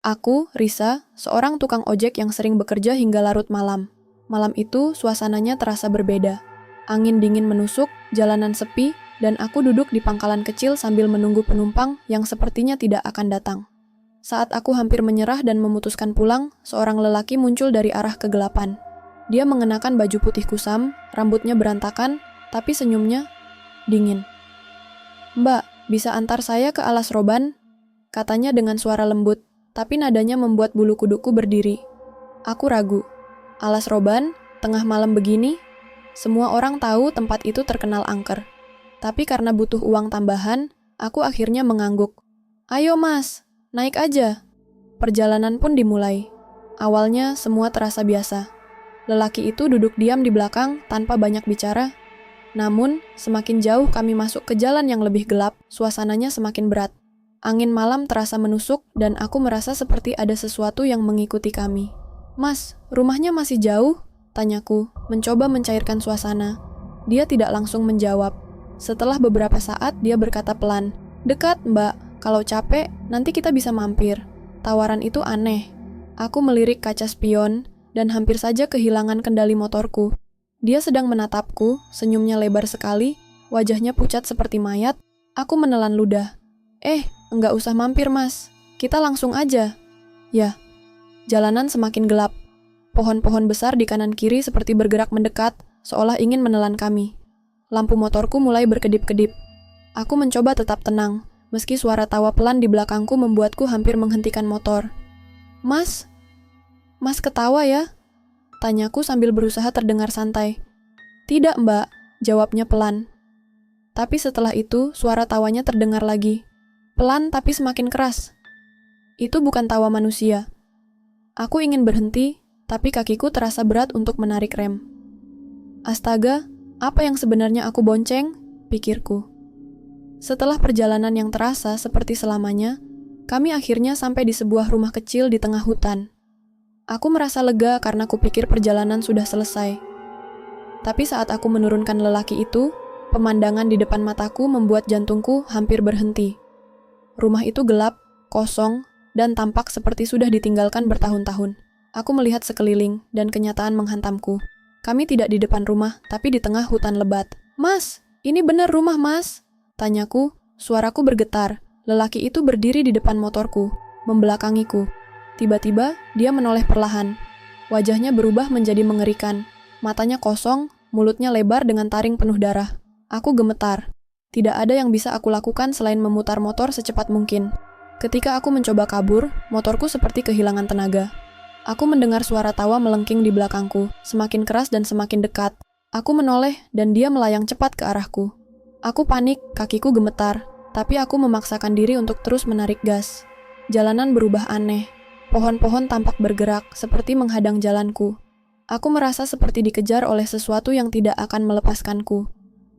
Aku, Risa, seorang tukang ojek yang sering bekerja hingga larut malam. Malam itu, suasananya terasa berbeda. Angin dingin menusuk, jalanan sepi, dan aku duduk di pangkalan kecil sambil menunggu penumpang yang sepertinya tidak akan datang. Saat aku hampir menyerah dan memutuskan pulang, seorang lelaki muncul dari arah kegelapan. Dia mengenakan baju putih kusam, rambutnya berantakan, tapi senyumnya dingin. "Mbak, bisa antar saya ke Alas Roban?" katanya dengan suara lembut, tapi nadanya membuat bulu kuduku berdiri. Aku ragu. Alas Roban, tengah malam begini? Semua orang tahu tempat itu terkenal angker. Tapi karena butuh uang tambahan, aku akhirnya mengangguk. "Ayo mas, naik aja." Perjalanan pun dimulai. Awalnya semua terasa biasa. Lelaki itu duduk diam di belakang tanpa banyak bicara. Namun, semakin jauh kami masuk ke jalan yang lebih gelap, suasananya semakin berat. Angin malam terasa menusuk dan aku merasa seperti ada sesuatu yang mengikuti kami. "Mas, rumahnya masih jauh?" tanyaku, mencoba mencairkan suasana. Dia tidak langsung menjawab. Setelah beberapa saat, dia berkata pelan, "Dekat, Mbak. Kalau capek, nanti kita bisa mampir." Tawaran itu aneh. Aku melirik kaca spion dan hampir saja kehilangan kendali motorku. Dia sedang menatapku, senyumnya lebar sekali, wajahnya pucat seperti mayat. Aku menelan ludah. Enggak usah mampir mas, kita langsung aja." Ya, jalanan semakin gelap. Pohon-pohon besar di kanan kiri seperti bergerak mendekat, seolah ingin menelan kami. Lampu motorku mulai berkedip-kedip. Aku mencoba tetap tenang, meski suara tawa pelan di belakangku membuatku hampir menghentikan motor. Mas ketawa ya?" tanyaku sambil berusaha terdengar santai. "Tidak mbak," jawabnya pelan. Tapi setelah itu, suara tawanya terdengar lagi. Pelan tapi semakin keras. Itu bukan tawa manusia. Aku ingin berhenti, tapi kakiku terasa berat untuk menarik rem. Astaga, apa yang sebenarnya aku bonceng? Pikirku. Setelah perjalanan yang terasa seperti selamanya, kami akhirnya sampai di sebuah rumah kecil di tengah hutan. Aku merasa lega karena kupikir perjalanan sudah selesai. Tapi saat aku menurunkan lelaki itu, pemandangan di depan mataku membuat jantungku hampir berhenti. Rumah itu gelap, kosong, dan tampak seperti sudah ditinggalkan bertahun-tahun. Aku melihat sekeliling, dan kenyataan menghantamku. Kami tidak di depan rumah, tapi di tengah hutan lebat. "Mas, ini benar rumah mas?" tanyaku, suaraku bergetar. Lelaki itu berdiri di depan motorku, membelakangiku. Tiba-tiba, dia menoleh perlahan. Wajahnya berubah menjadi mengerikan. Matanya kosong, mulutnya lebar dengan taring penuh darah. Aku gemetar. Tidak ada yang bisa aku lakukan selain memutar motor secepat mungkin. Ketika aku mencoba kabur, motorku seperti kehilangan tenaga. Aku mendengar suara tawa melengking di belakangku, semakin keras dan semakin dekat. Aku menoleh dan dia melayang cepat ke arahku. Aku panik, kakiku gemetar, tapi aku memaksakan diri untuk terus menarik gas. Jalanan berubah aneh. Pohon-pohon tampak bergerak, seperti menghadang jalanku. Aku merasa seperti dikejar oleh sesuatu yang tidak akan melepaskanku.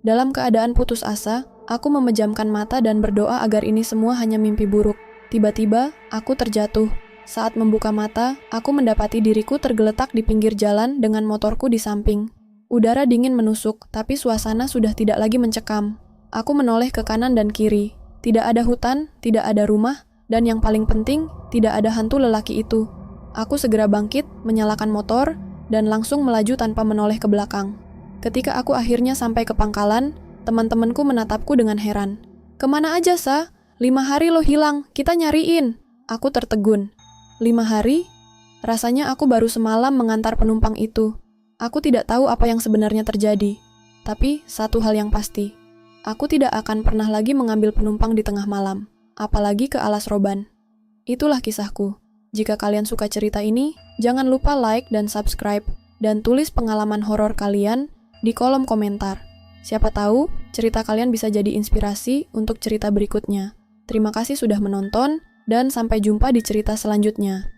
Dalam keadaan putus asa, aku memejamkan mata dan berdoa agar ini semua hanya mimpi buruk. Tiba-tiba, aku terjatuh. Saat membuka mata, aku mendapati diriku tergeletak di pinggir jalan dengan motorku di samping. Udara dingin menusuk, tapi suasana sudah tidak lagi mencekam. Aku menoleh ke kanan dan kiri. Tidak ada hutan, tidak ada rumah, dan yang paling penting, tidak ada hantu lelaki itu. Aku segera bangkit, menyalakan motor, dan langsung melaju tanpa menoleh ke belakang. Ketika aku akhirnya sampai ke pangkalan, teman-temanku menatapku dengan heran. "Kemana aja, Sa? 5 hari lo hilang, kita nyariin." Aku tertegun. 5 hari? Rasanya aku baru semalam mengantar penumpang itu. Aku tidak tahu apa yang sebenarnya terjadi. Tapi, satu hal yang pasti. Aku tidak akan pernah lagi mengambil penumpang di tengah malam, apalagi ke Alas Roban. Itulah kisahku. Jika kalian suka cerita ini, jangan lupa like dan subscribe, dan tulis pengalaman horor kalian di kolom komentar. Siapa tahu, cerita kalian bisa jadi inspirasi untuk cerita berikutnya. Terima kasih sudah menonton, dan sampai jumpa di cerita selanjutnya.